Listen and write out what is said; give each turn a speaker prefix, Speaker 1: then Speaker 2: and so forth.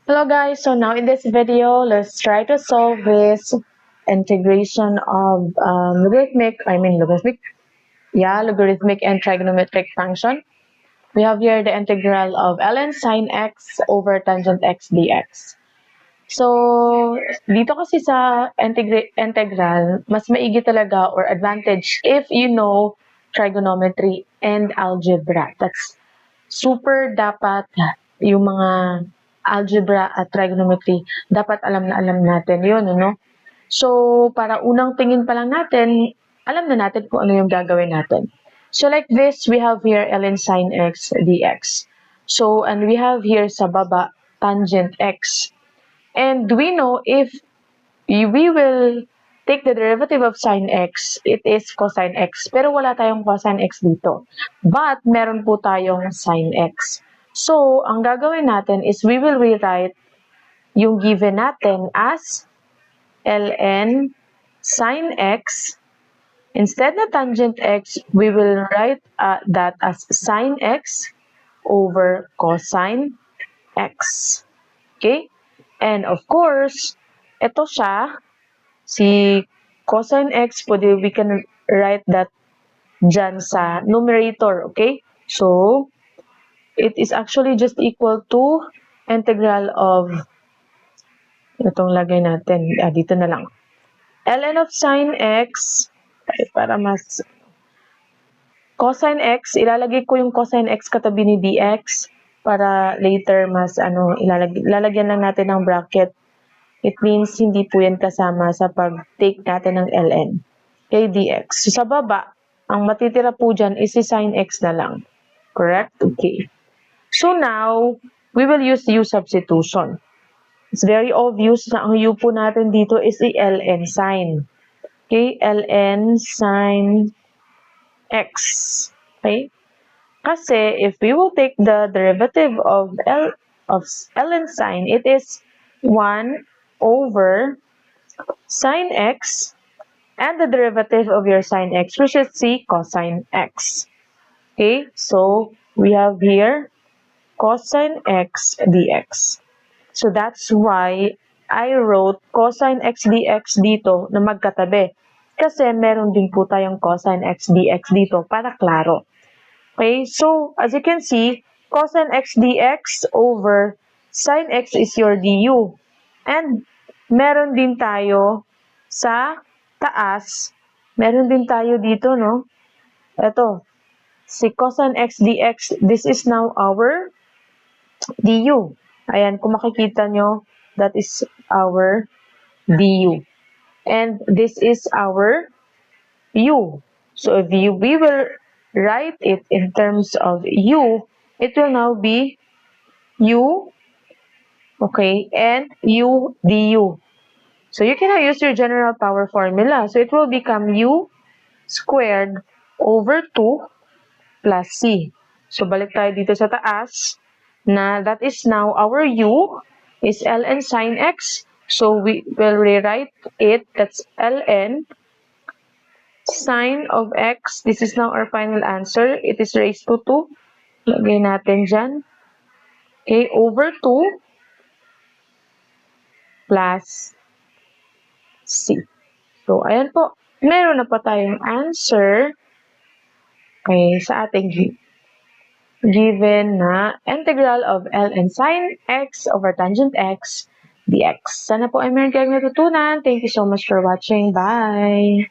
Speaker 1: Hello guys, so now in this video, let's try to solve this integration of logarithmic and trigonometric function. We have here the integral of ln sine x over tangent x dx. So, dito kasi sa integral, mas maigi talaga or advantage if you know trigonometry and algebra. That's super dapat yung mga algebra at trigonometry, dapat alam na alam natin yun, ano? So, para unang tingin pa lang natin, alam na natin kung ano yung gagawin natin. So, like this, we have here ln sine x dx. So, and we have here sa baba, tangent x. And we know if we will take the derivative of sine x, it is cosine x. Pero wala tayong cosine x dito. But, meron po tayong sine x. So, ang gagawin natin is we will rewrite yung given natin as ln sine x. Instead na tangent x, we will write that as sine x over cosine x. Okay? And of course, ito siya, si cosine x, we can write that dyan sa numerator, okay? So, it is actually just equal to integral of, itong lagay natin, dito na lang. ln of sine x, para mas, cosine x, ilalagay ko yung cosine x katabi ni dx, para later mas lalagyan lang natin ng bracket. It means hindi po yan kasama sa pag-take natin ng ln. Okay, dx. So, sa baba, ang matitira po dyan is si sin x na lang. Correct? Okay. So now, we will use u substitution. It's very obvious na ang u po natin dito is the ln sin. Okay, ln sin x. Okay? Kasi if we will take the derivative of ln sin, it is 1 over sin x and the derivative of your sin x, which is c cosine x. Okay, so we have here cosine x dx. So that's why I wrote cosine x dx dito na magkatabi. Kasi meron din po tayong cosine x dx dito para klaro. Okay, so as you can see, cosine x dx over sin x is your du. And meron din tayo sa taas, meron din tayo dito, no? Ito, si cosine x dx, this is now our du. Ayan, kung makikita nyo, that is our du. And this is our u. So if we will write it in terms of u, it will now be u, okay, and u du. So you can now use your general power formula. So it will become u squared over 2 plus c. So balik tayo dito sa taas, na that is now our u is ln sine x. So we will rewrite it, that's ln sine of x. This is now our final answer. It is raised to 2. Lagay natin dyan. Okay, over 2 plus c. So, ayan po. Meron na pa tayong answer, okay, sa ating given na integral of ln sine x over tangent x dx. Sana po ay meron kayong natutunan. Thank you so much for watching. Bye!